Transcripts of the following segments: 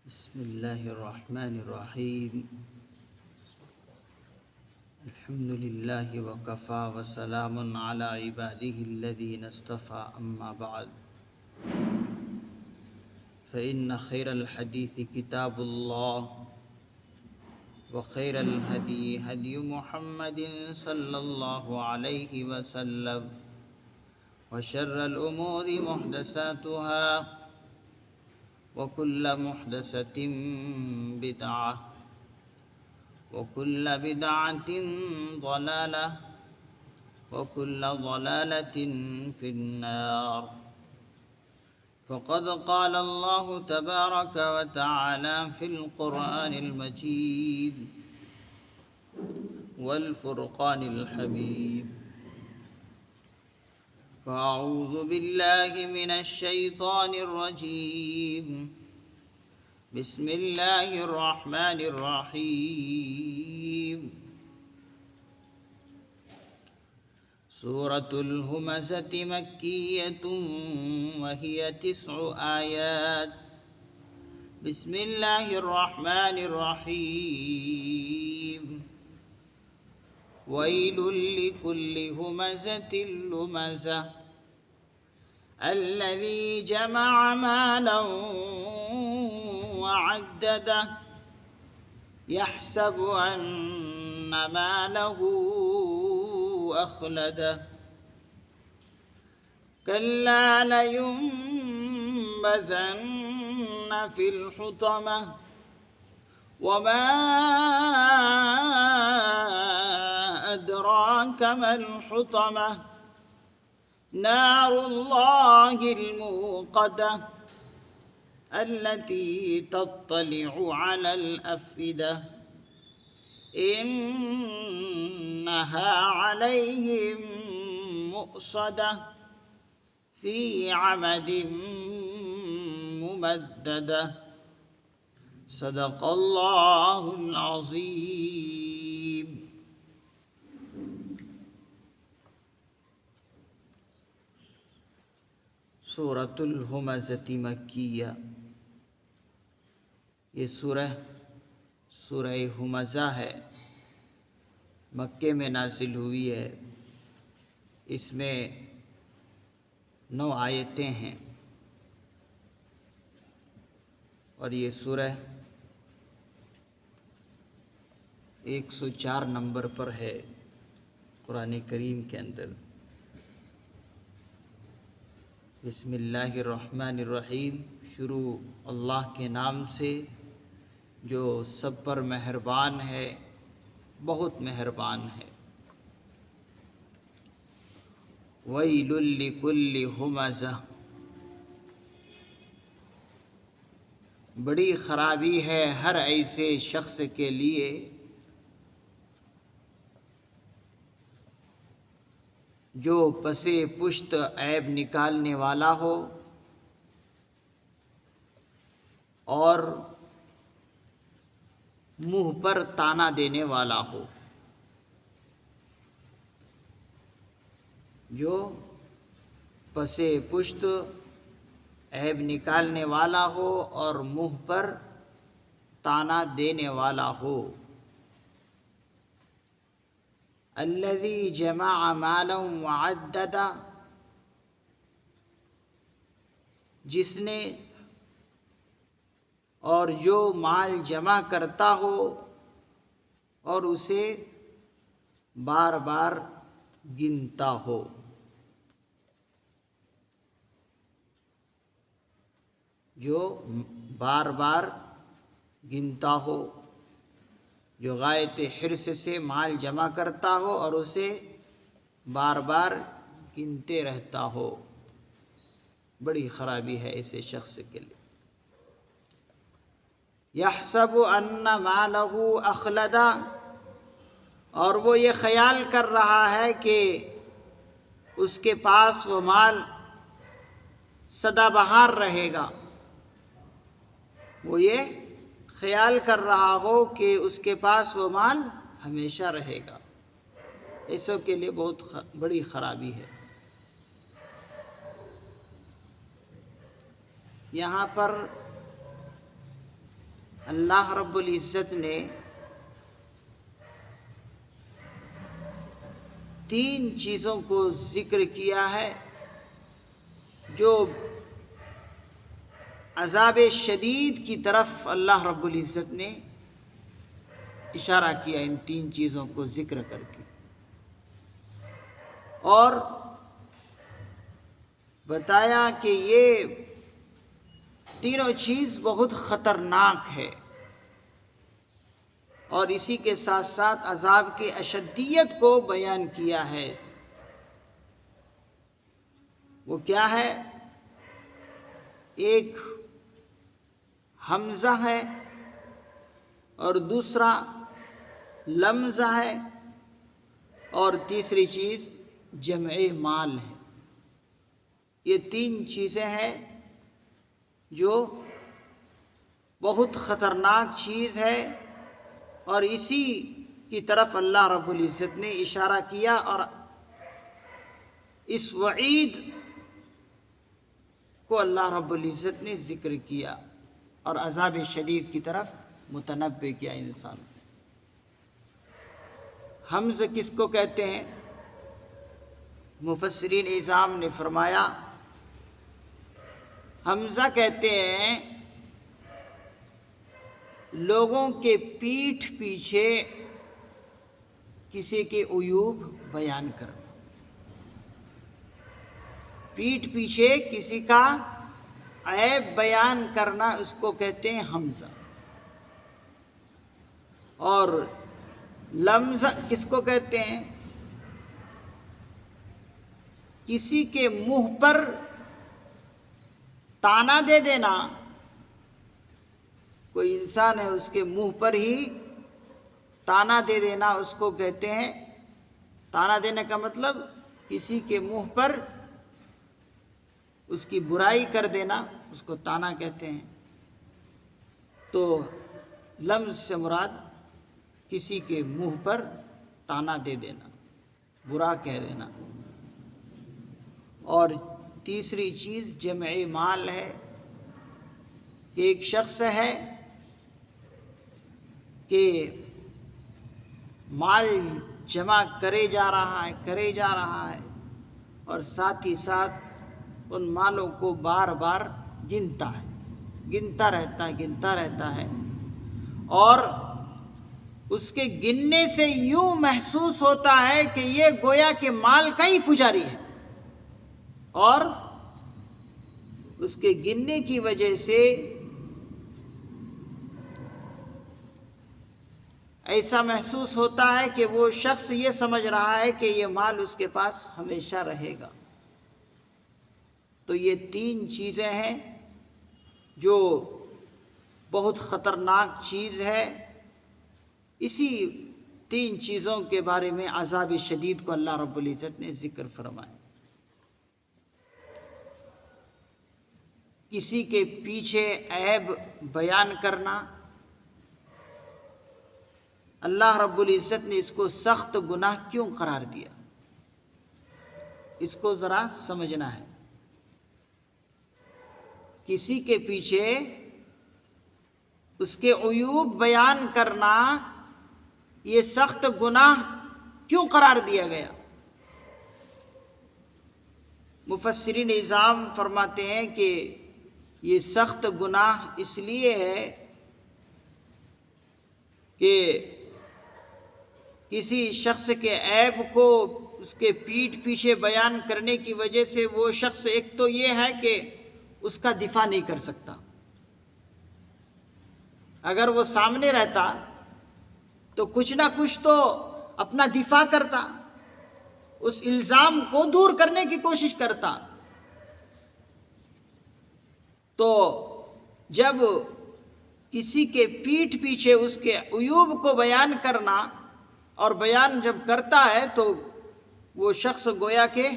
بسم الله الرحمن الرحيم. الحمد لله وكفى وسلام على عباده الذين اصطفى، أما بعد، فإن خير الحديث كتاب الله، وخير الهدي هدي محمد صلى الله عليه وسلم، وشر الأمور محدثاتها، وكل محدثة بدعة، وكل بدعة ضلالة، وكل ضلالة في النار. فقد قال الله تبارك وتعالى في القرآن المجيد والفرقان الحميد: فأعوذ بالله من الشيطان الرجيم. بسم الله الرحمن الرحيم. سورة الهمزة مكية وهي 9 آيات. بسم الله الرحمن الرحيم. ويل لكل همزة لمزة الذي جمع مالا وعدده يحسب أن ماله أخلده كلا لينبذن في الحطمة وما أدراك ما الحطمة نار الله الموقدة التي تطلع على الأفئدة إنها عليهم مؤصدة في عمد ممددة. صدق الله العظيم. سورۃ الہمزۃ مکیہ، یہ سورہ ہمزہ ہے، مکے میں نازل ہوئی ہے۔ اس میں 9 آیتیں ہیں اور یہ سورہ 104 نمبر پر ہے قرآن کریم کے اندر۔ بسم اللہ الرحمن الرحیم، شروع اللہ کے نام سے جو سب پر مہربان ہے، بہت مہربان ہے۔ ویل لکل ہمزہ، بڑی خرابی ہے ہر ایسے شخص کے لیے جو پسے پشت عیب نکالنے والا ہو اور منہ پر تانا دینے والا ہو۔ جو پسے پشت عیب نکالنے والا ہو اور منہ پر تانا دینے والا ہو۔ الذی جمع مالا وعددا، جس نے اور جو مال جمع کرتا ہو اور اسے بار بار گنتا ہو۔ جو بار بار گنتا ہو، جو غایت حرص سے مال جمع کرتا ہو اور اسے بار بار گنتے رہتا ہو، بڑی خرابی ہے ایسے شخص کے لیے۔ یحسب ان مالہ اخلدا، اور وہ یہ خیال کر رہا ہے کہ اس کے پاس وہ مال سدا بہار رہے گا۔ وہ یہ خیال کر رہا ہو کہ اس کے پاس وہ مال ہمیشہ رہے گا، ایسوں کے لیے بہت بڑی خرابی ہے۔ یہاں پر اللہ رب العزت نے 3 چیزوں کو ذکر کیا ہے جو عذاب شدید کی طرف اللہ رب العزت نے اشارہ کیا ان 3 چیزوں کو ذکر کر کے، اور بتایا کہ یہ تینوں چیز بہت خطرناک ہے، اور اسی کے ساتھ ساتھ عذاب کی اشدیت کو بیان کیا ہے۔ وہ کیا ہے؟ ایک حمزہ ہے اور دوسرا لمزہ ہے، اور تیسری چیز جمع مال ہے۔ یہ 3 چیزیں ہیں جو بہت خطرناک چیز ہے، اور اسی کی طرف اللہ رب العزت نے اشارہ کیا، اور اس وعید کو اللہ رب العزت نے ذکر کیا اور عذاب شدید کی طرف متنبہ کیا انسان۔ حمز کس کو کہتے ہیں؟ مفسرین اعظام نے فرمایا حمزہ کہتے ہیں لوگوں کے پیٹھ پیچھے کسی کے عیوب بیان کرنا۔ پیٹھ پیچھے کسی کا عیب بیان کرنا، اس کو کہتے ہیں حمزہ۔ اور لمزہ کس کو کہتے ہیں؟ کسی کے منہ پر تانا دے دینا۔ کوئی انسان ہے، اس کے منہ پر ہی تانا دے دینا، اس کو کہتے ہیں۔ تانا دینے کا مطلب کسی کے منہ پر اس کی برائی کر دینا، اس کو تانا کہتے ہیں۔ تو لمز سے مراد کسی کے منہ پر تانا دے دینا، برا کہہ دینا۔ اور تیسری چیز جمع مال ہے، کہ ایک شخص ہے کہ مال جمع کرے جا رہا ہے اور ساتھ ہی ساتھ ان مالوں کو بار بار گنتا رہتا ہے، اور اس کے گننے سے یوں محسوس ہوتا ہے کہ یہ گویا کہ مال کا ہی پجاری ہے، اور اس کے گننے کی وجہ سے ایسا محسوس ہوتا ہے کہ وہ شخص یہ سمجھ رہا ہے کہ یہ مال اس کے پاس ہمیشہ رہے گا۔ تو یہ 3 چیزیں ہیں جو بہت خطرناک چیز ہے۔ اسی 3 چیزوں کے بارے میں عذاب شدید کو اللہ رب العزت نے ذکر فرمایا۔ کسی کے پیچھے عیب بیان کرنا، اللہ رب العزت نے اس کو سخت گناہ کیوں قرار دیا، اس کو ذرا سمجھنا ہے۔ کسی کے پیچھے اس کے عیوب بیان کرنا یہ سخت گناہ کیوں قرار دیا گیا؟ مفسرین اعظام فرماتے ہیں کہ یہ سخت گناہ اس لیے ہے کہ کسی شخص کے عیب کو اس کے پیٹھ پیچھے بیان کرنے کی وجہ سے وہ شخص، ایک تو یہ ہے کہ اس کا دفاع نہیں کر سکتا۔ اگر وہ سامنے رہتا تو کچھ نہ کچھ تو اپنا دفاع کرتا، اس الزام کو دور کرنے کی کوشش کرتا۔ تو جب کسی کے پیٹھ پیچھے اس کے عیوب کو بیان کرنا، اور بیان جب کرتا ہے تو وہ شخص گویا کہ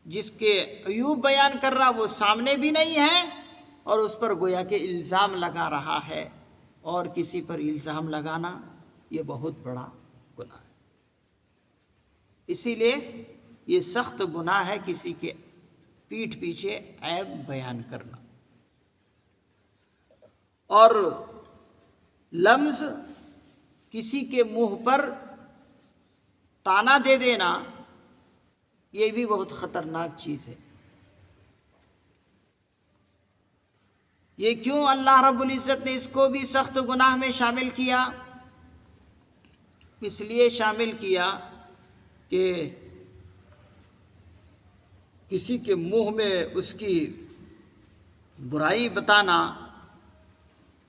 جس کے عیوب بیان کر رہا وہ سامنے بھی نہیں ہے، اور اس پر گویا کہ الزام لگا رہا ہے، اور کسی پر الزام لگانا یہ بہت بڑا گناہ ہے۔ اسی لیے یہ سخت گناہ ہے کسی کے پیٹھ پیچھے عیب بیان کرنا۔ اور لمز کسی کے منہ پر تانا دے دینا یہ بھی بہت خطرناک چیز ہے۔ یہ کیوں اللہ رب العزت نے اس کو بھی سخت گناہ میں شامل کیا؟ اس لیے شامل کیا کہ کسی کے منہ میں اس کی برائی بتانا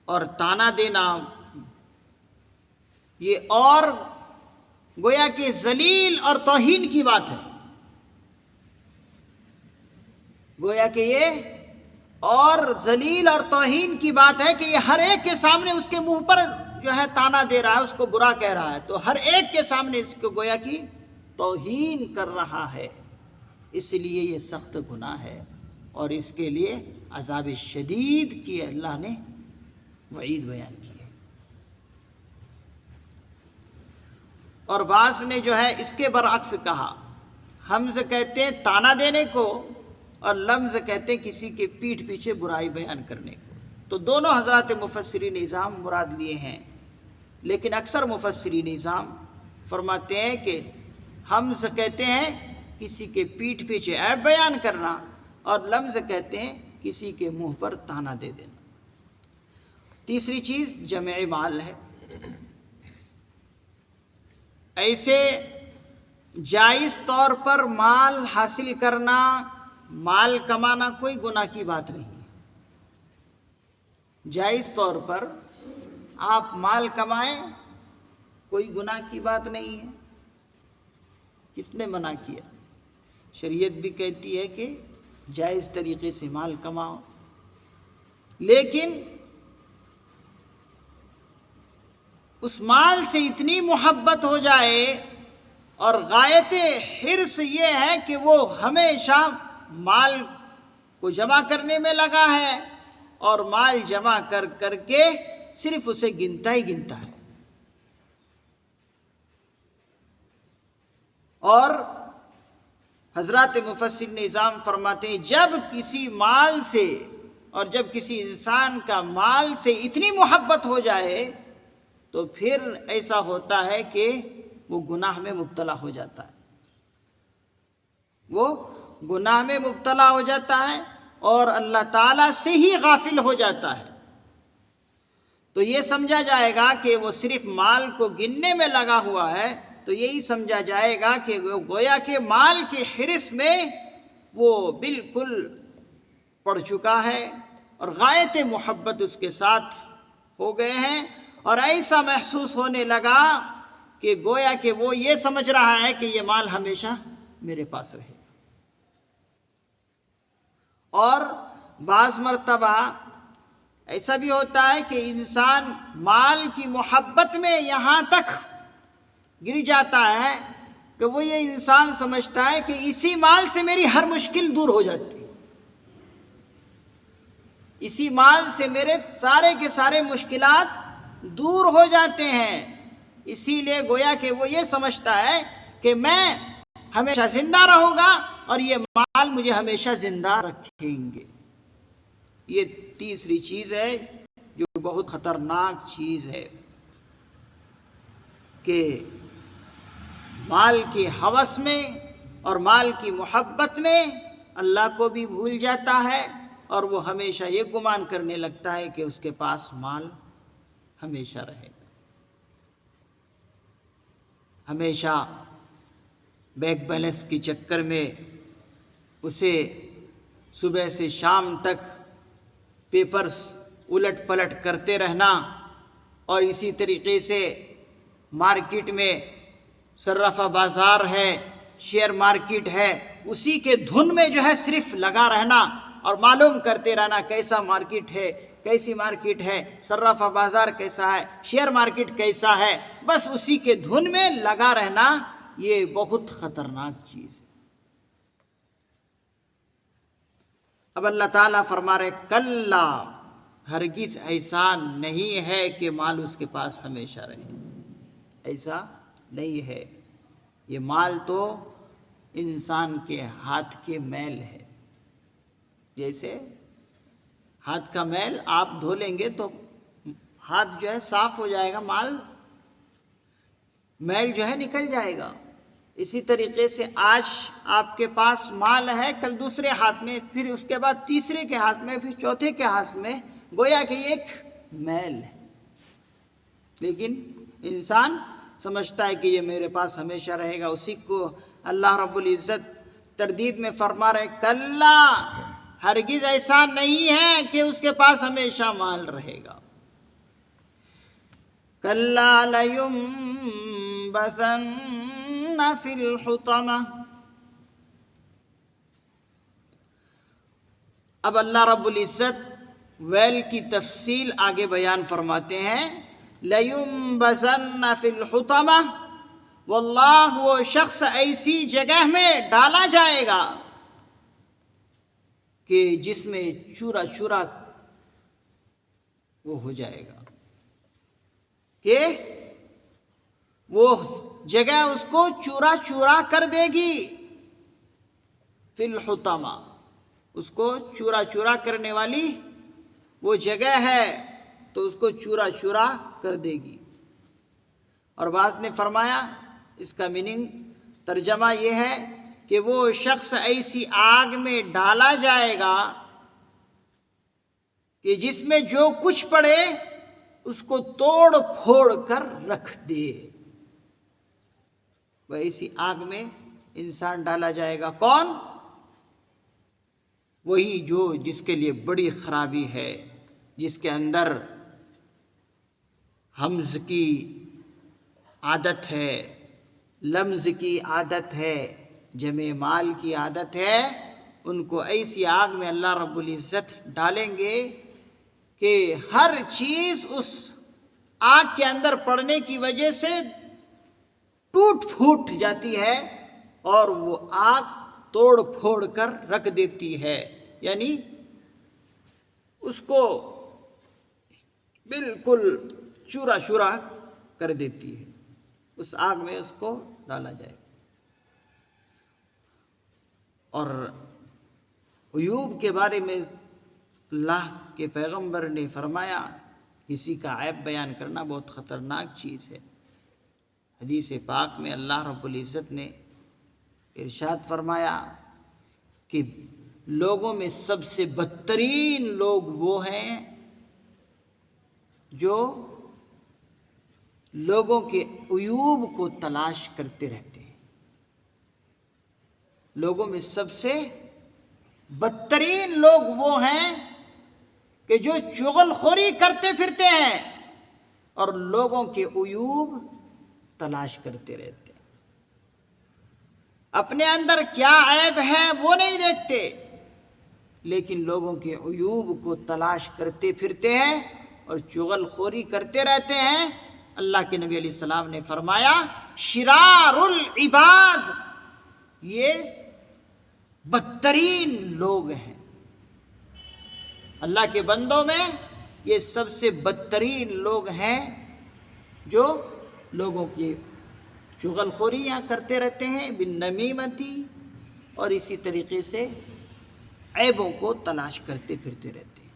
اور تانا دینا یہ اور گویا کہ ذلیل اور توہین کی بات ہے۔ گویا کہ یہ اور ذلیل اور توہین کی بات ہے کہ یہ ہر ایک کے سامنے اس کے منہ پر جو ہے تانا دے رہا ہے، اس کو برا کہہ رہا ہے، تو ہر ایک کے سامنے اس کو گویا کہ توہین کر رہا ہے۔ اس لیے یہ سخت گناہ ہے اور اس کے لیے عذاب شدید کی اللہ نے وعید بیان کی ہے۔ اور بعض نے جو ہے اس کے برعکس کہا، حمز کہتے ہیں تانا دینے کو اور لمز کہتے ہیں کسی کے پیٹھ پیچھے برائی بیان کرنے کو۔ تو دونوں حضرات مفسرین نظام مراد لیے ہیں، لیکن اکثر مفسرین نظام فرماتے ہیں کہ حمز کہتے ہیں کسی کے پیٹھ پیچھے عیب بیان کرنا اور لمز کہتے ہیں کسی کے منہ پر تانا دے دینا۔ تیسری چیز جمع مال ہے۔ ایسے جائز طور پر مال حاصل کرنا، مال کمانا کوئی گناہ کی بات نہیں ہے۔ جائز طور پر آپ مال کمائیں، کوئی گناہ کی بات نہیں ہے۔ کس نے منع کیا؟ شریعت بھی کہتی ہے کہ جائز طریقے سے مال کماؤ، لیکن اس مال سے اتنی محبت ہو جائے اور غایت حرص یہ ہے کہ وہ ہمیشہ مال کو جمع کرنے میں لگا ہے اور مال جمع کر کر کے صرف اسے گنتا ہی گنتا ہے۔ اور حضرات مفسر نظام فرماتے ہیں جب کسی مال سے اور جب کسی انسان کا مال سے اتنی محبت ہو جائے تو پھر ایسا ہوتا ہے کہ وہ گناہ میں مبتلا ہو جاتا ہے، وہ گناہ میں مبتلا ہو جاتا ہے اور اللہ تعالیٰ سے ہی غافل ہو جاتا ہے۔ تو یہ سمجھا جائے گا کہ وہ صرف مال کو گننے میں لگا ہوا ہے، تو یہی سمجھا جائے گا کہ وہ گویا کہ مال کے حرص میں وہ بالکل پڑ چکا ہے اور غایت محبت اس کے ساتھ ہو گئے ہیں، اور ایسا محسوس ہونے لگا کہ گویا کہ وہ یہ سمجھ رہا ہے کہ یہ مال ہمیشہ میرے پاس رہے۔ اور بعض مرتبہ ایسا بھی ہوتا ہے کہ انسان مال کی محبت میں یہاں تک گر جاتا ہے کہ وہ یہ انسان سمجھتا ہے کہ اسی مال سے میری ہر مشکل دور ہو جاتی ہے، اسی مال سے میرے سارے کے سارے مشکلات دور ہو جاتے ہیں۔ اسی لیے گویا کہ وہ یہ سمجھتا ہے کہ میں ہمیشہ زندہ رہوں گا اور یہ مال مجھے ہمیشہ زندہ رکھیں گے۔ یہ تیسری چیز ہے جو بہت خطرناک چیز ہے کہ مال کی ہوس میں اور مال کی محبت میں اللہ کو بھی بھول جاتا ہے اور وہ ہمیشہ یہ گمان کرنے لگتا ہے کہ اس کے پاس مال ہمیشہ رہے گا۔ ہمیشہ بینک بیلنس کے چکر میں اسے صبح سے شام تک پیپرز الٹ پلٹ کرتے رہنا، اور اسی طریقے سے مارکیٹ میں صرافہ بازار ہے، شیئر مارکیٹ ہے، اسی کے دھن میں جو ہے صرف لگا رہنا اور معلوم کرتے رہنا کیسا مارکیٹ ہے، کیسی مارکیٹ ہے، صرافہ بازار کیسا ہے، شیئر مارکیٹ کیسا ہے، بس اسی کے دھن میں لگا رہنا یہ بہت خطرناک چیز ہے۔ اب اللہ تعالیٰ فرما رہے کلا، ہرگز ایسا نہیں ہے کہ مال اس کے پاس ہمیشہ رہے، ایسا نہیں ہے۔ یہ مال تو انسان کے ہاتھ کے میل ہے، جیسے ہاتھ کا میل آپ دھو لیں گے تو ہاتھ جو ہے صاف ہو جائے گا، میل جو ہے نکل جائے گا۔ اسی طریقے سے آج آپ کے پاس مال ہے، کل دوسرے ہاتھ میں، پھر اس کے بعد تیسرے کے ہاتھ میں، پھر چوتھے کے ہاتھ میں، گویا کہ ایک میل ہے، لیکن انسان سمجھتا ہے کہ یہ میرے پاس ہمیشہ رہے گا۔ اسی کو اللہ رب العزت تردید میں فرما رہے کلا، ہرگز ایسا نہیں ہے کہ اس کے پاس ہمیشہ مال رہے گا۔ کلا لینبذن فی الحطمہ۔ اب اللہ رب العزت ویل کی تفصیل آگے بیان فرماتے ہیں، لینبذن فی الحطمہ، واللہ وہ شخص ایسی جگہ میں ڈالا جائے گا کہ جس میں چورا چورا وہ ہو جائے گا، کہ وہ جگہ اس کو چورا چورا کر دے گی۔ فی الحطمہ، اس کو چورا چورا کرنے والی وہ جگہ ہے تو اس کو چورا چورا کر دے گی۔ اور بعض نے فرمایا اس کا میننگ، ترجمہ یہ ہے کہ وہ شخص ایسی آگ میں ڈالا جائے گا کہ جس میں جو کچھ پڑے اس کو توڑ پھوڑ کر رکھ دے۔ وہ ایسی آگ میں انسان ڈالا جائے گا، کون؟ وہی جس کے لیے بڑی خرابی ہے، جس کے اندر حمز کی عادت ہے، لمز کی عادت ہے، جمع مال کی عادت ہے، ان کو ایسی آگ میں اللہ رب العزت ڈالیں گے کہ ہر چیز اس آگ کے اندر پڑنے کی وجہ سے ٹوٹ پھوٹ جاتی ہے اور وہ آگ توڑ پھوڑ کر رکھ دیتی ہے، یعنی اس کو بالکل چورا چورا کر دیتی ہے۔ اس آگ میں اس کو ڈالا جائے۔ اور ایوب کے بارے میں اللہ کے پیغمبر نے فرمایا کسی کا عیب بیان کرنا بہت خطرناک چیز ہے۔ حدیث پاک میں اللہ رب العزت نے ارشاد فرمایا کہ لوگوں میں سب سے بدترین لوگ وہ ہیں جو لوگوں کے عیوب کو تلاش کرتے رہتے ہیں۔ لوگوں میں سب سے بدترین لوگ وہ ہیں کہ جو چغل خوری کرتے پھرتے ہیں اور لوگوں کے عیوب تلاش کرتے رہتے ہیں۔ اپنے اندر کیا عیب ہے وہ نہیں دیکھتے، لیکن لوگوں کے عیوب کو تلاش کرتے پھرتے ہیں اور چغل خوری کرتے رہتے ہیں۔ اللہ کے نبی علیہ السلام نے فرمایا شرار العباد، یہ بدترین لوگ ہیں۔ اللہ کے بندوں میں یہ سب سے بدترین لوگ ہیں جو لوگوں کی چغل خوریاں کرتے رہتے ہیں، بالنمیمتی، اور اسی طریقے سے عیبوں کو تلاش کرتے پھرتے رہتے ہیں۔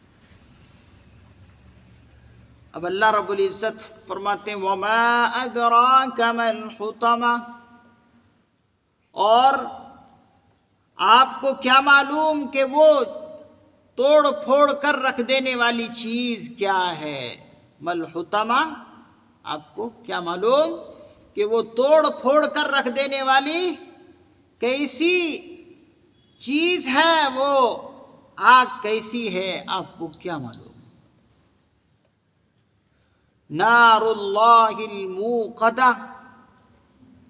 اب اللہ رب العزت فرماتے ہیں وَمَا أَدْرَاكَ مَا الْحُطَمَةُ، اور آپ کو کیا معلوم کہ وہ توڑ پھوڑ کر رکھ دینے والی چیز کیا ہے؟ ما الحطمہ، آپ کو کیا معلوم کہ وہ توڑ پھوڑ کر رکھ دینے والی کیسی چیز ہے، وہ آگ کیسی ہے، آپ کو کیا معلوم؟ نار اللہ الموقدہ،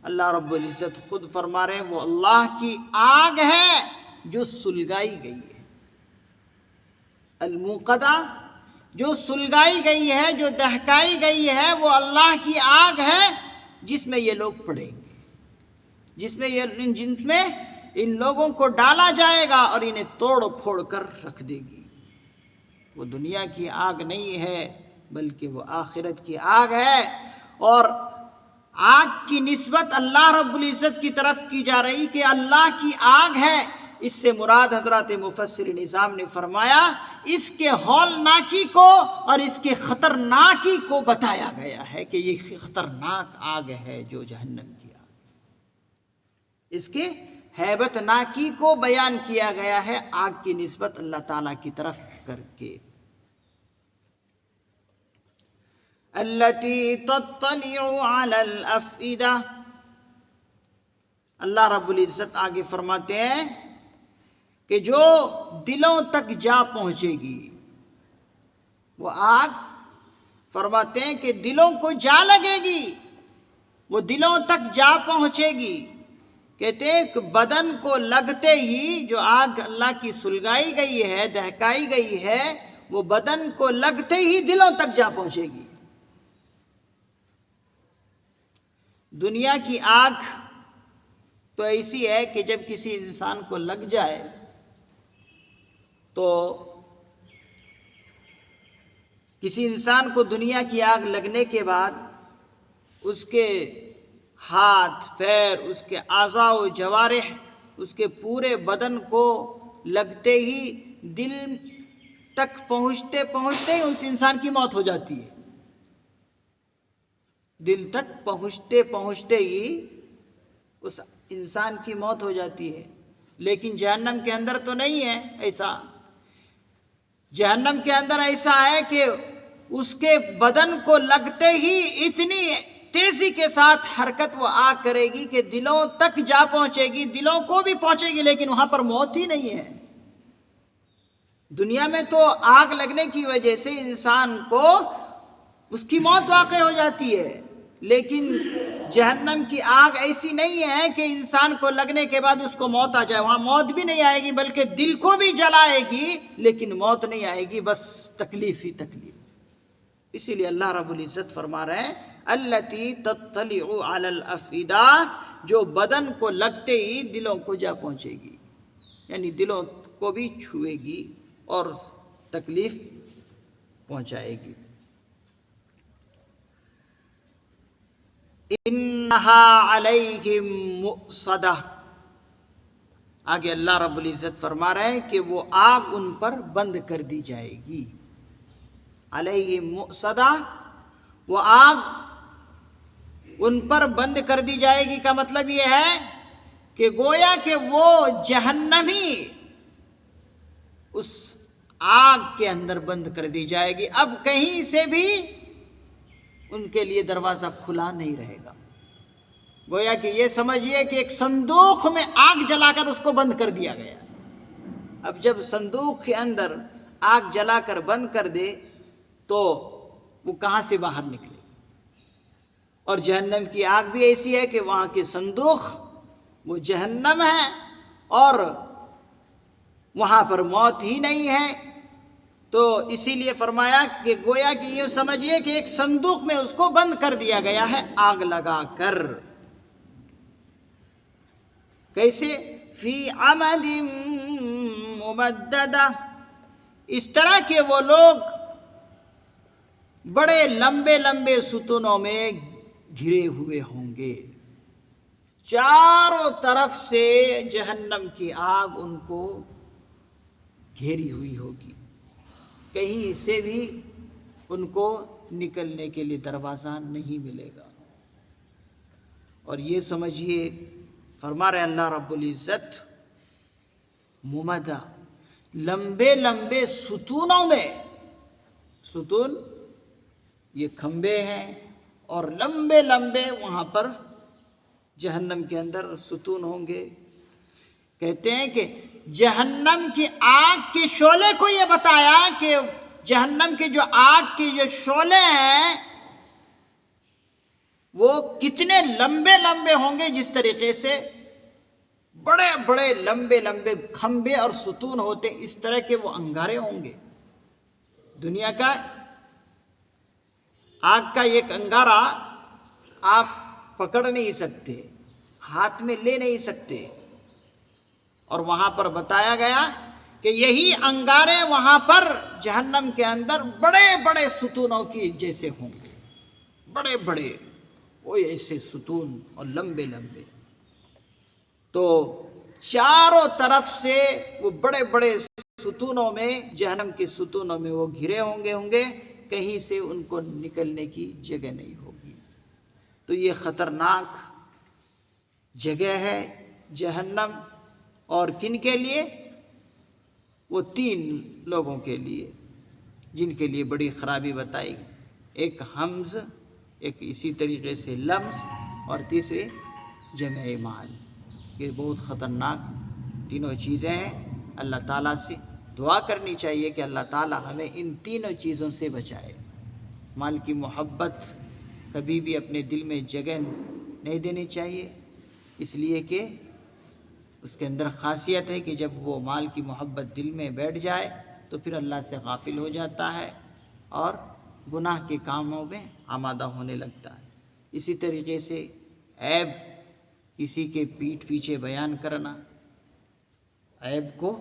اللہ رب العزت خود فرما رہے ہیں وہ اللہ کی آگ ہے جو سلگائی گئی ہے۔ الموقدہ، جو سلگائی گئی ہے، جو دہکائی گئی ہے، وہ اللہ کی آگ ہے جس میں یہ لوگ پڑیں گے، جس میں ان لوگوں کو ڈالا جائے گا اور انہیں توڑ پھوڑ کر رکھ دے گی۔ وہ دنیا کی آگ نہیں ہے بلکہ وہ آخرت کی آگ ہے، اور آگ کی نسبت اللہ رب العزت کی طرف کی جا رہی کہ اللہ کی آگ ہے، اس سے مراد حضرات مفسر نظام نے فرمایا اس کے ہولناکی کو اور اس کے خطرناکی کو بتایا گیا ہے کہ یہ خطرناک آگ ہے جو جہنم کی آگ، اس کے ہیبت ناکی کو بیان کیا گیا ہے آگ کی نسبت اللہ تعالیٰ کی طرف کر کے۔ التی تطلع علی الافئدہ، اللہ رب العزت آگے فرماتے ہیں کہ جو دلوں تک جا پہنچے گی، وہ آگ فرماتے ہیں کہ دلوں کو جا لگے گی، وہ دلوں تک جا پہنچے گی۔ کہتے ہیں کہ بدن کو لگتے ہی جو آگ اللہ کی سلگائی گئی ہے، دہکائی گئی ہے، وہ بدن کو لگتے ہی دلوں تک جا پہنچے گی۔ دنیا کی آگ تو ایسی ہے کہ جب کسی انسان کو لگ جائے تو کسی انسان کو دنیا کی آگ لگنے کے بعد اس کے ہاتھ پیر، اس کے اعضاء و جوارح، اس کے پورے بدن کو لگتے ہی دل تک پہنچتے پہنچتے ہی اس انسان کی موت ہو جاتی ہے۔ دل تک پہنچتے پہنچتے ہی اس انسان کی موت ہو جاتی ہے۔ لیکن جہنم کے اندر تو نہیں ہے ایسا۔ جہنم کے اندر ایسا ہے کہ اس کے بدن کو لگتے ہی اتنی تیزی کے ساتھ حرکت وہ آگ کرے گی کہ دلوں تک جا پہنچے گی، دلوں کو بھی پہنچے گی، لیکن وہاں پر موت ہی نہیں ہے۔ دنیا میں تو آگ لگنے کی وجہ سے انسان کو اس کی موت واقع ہو جاتی ہے، لیکن جہنم کی آگ ایسی نہیں ہے کہ انسان کو لگنے کے بعد اس کو موت آ جائے۔ وہاں موت بھی نہیں آئے گی بلکہ دل کو بھی جلائے گی، لیکن موت نہیں آئے گی، بس تکلیف ہی تکلیف۔ اسی لیے اللہ رب العزت فرما رہے ہیں التی تطلع علی الافئدہ، جو بدن کو لگتے ہی دلوں کو جا پہنچے گی، یعنی دلوں کو بھی چھوئے گی اور تکلیف پہنچائے گی۔ انہا علیہم مؤصدہ، آگے اللہ رب العزت فرما رہے ہیں کہ وہ آگ ان پر بند کر دی جائے گی۔ علیہم مؤصدہ، وہ آگ ان پر بند کر دی جائے گی کا مطلب یہ ہے کہ گویا کہ وہ جہنمی اس آگ کے اندر بند کر دی جائے گی، اب کہیں سے بھی ان کے لیے دروازہ کھلا نہیں رہے گا۔ گویا کہ یہ سمجھیے کہ ایک صندوق میں آگ جلا کر اس کو بند کر دیا گیا۔ اب جب صندوق کے اندر آگ جلا کر بند کر دے تو وہ کہاں سے باہر نکلے؟ اور جہنم کی آگ بھی ایسی ہے کہ وہاں کے صندوق وہ جہنم ہے اور وہاں پر موت ہی نہیں ہے۔ تو اسی لیے فرمایا کہ گویا کہ یہ سمجھیے کہ ایک صندوق میں اس کو بند کر دیا گیا ہے آگ لگا کر۔ کیسے؟ فی عمد ممددہ، اس طرح کہ وہ لوگ بڑے لمبے لمبے ستونوں میں گھرے ہوئے ہوں گے، چاروں طرف سے جہنم کی آگ ان کو گھیری ہوئی ہوگی، کہیں سے بھی ان کو نکلنے کے لیے دروازہ نہیں ملے گا۔ اور یہ سمجھیے فرما رہے اللہ رب العزت ممدہ، لمبے لمبے ستونوں میں، ستون یہ کھمبے ہیں اور لمبے لمبے وہاں پر جہنم کے اندر ستون ہوں گے۔ کہتے ہیں کہ جہنم کی آگ کے شعلے کو یہ بتایا کہ جہنم کے جو آگ کے جو شعلے ہیں وہ کتنے لمبے لمبے ہوں گے، جس طریقے سے بڑے بڑے لمبے لمبے کھمبے اور ستون ہوتے اس طرح کے وہ انگارے ہوں گے۔ دنیا کا آگ کا ایک انگارہ آپ پکڑ نہیں سکتے، ہاتھ میں لے نہیں سکتے، اور وہاں پر بتایا گیا کہ یہی انگارے وہاں پر جہنم کے اندر بڑے بڑے ستونوں کی جیسے ہوں گے، بڑے بڑے وہ ایسے ستون اور لمبے لمبے۔ تو چاروں طرف سے وہ بڑے بڑے ستونوں میں، جہنم کے ستونوں میں وہ گھرے ہوں گے، کہیں سے ان کو نکلنے کی جگہ نہیں ہوگی۔ تو یہ خطرناک جگہ ہے جہنم، اور کن کے لیے؟ وہ 3 لوگوں کے لیے جن کے لیے بڑی خرابی بتائی، ایک حمز، ایک اسی طریقے سے لمز، اور تیسرے جمع مال۔ یہ بہت خطرناک تینوں چیزیں ہیں۔ اللہ تعالیٰ سے دعا کرنی چاہیے کہ اللہ تعالیٰ ہمیں ان تینوں چیزوں سے بچائے۔ مال کی محبت کبھی بھی اپنے دل میں جگہ نہیں دینی چاہیے، اس لیے کہ اس کے اندر خاصیت ہے کہ جب وہ مال کی محبت دل میں بیٹھ جائے تو پھر اللہ سے غافل ہو جاتا ہے اور گناہ کے کاموں میں آمادہ ہونے لگتا ہے۔ اسی طریقے سے عیب کسی کے پیٹھ پیچھے بیان کرنا، عیب کو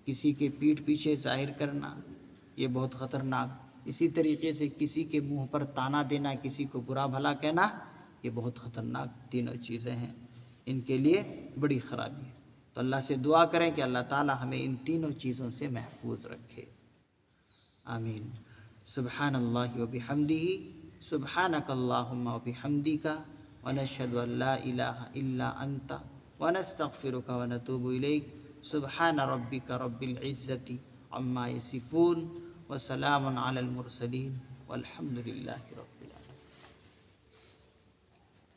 کسی کے پیٹھ پیچھے ظاہر کرنا، یہ بہت خطرناک۔ اسی طریقے سے کسی کے منہ پر تانا دینا، کسی کو برا بھلا کہنا، یہ بہت خطرناک تینوں چیزیں ہیں، ان کے لیے بڑی خرابی ہے۔ تو اللہ سے دعا کریں کہ اللہ تعالی ہمیں ان تینوں چیزوں سے محفوظ رکھے، آمین۔ سبحان اللہ و بحمدہ، سبحانک اللہم و بحمدک، ونشہد ان لا الہ الا انت، ونستغفرک ونتوب الیک۔ سبحان ربک رب العزت عما یصفون، وسلام علی المرسلین، والحمد للہ رب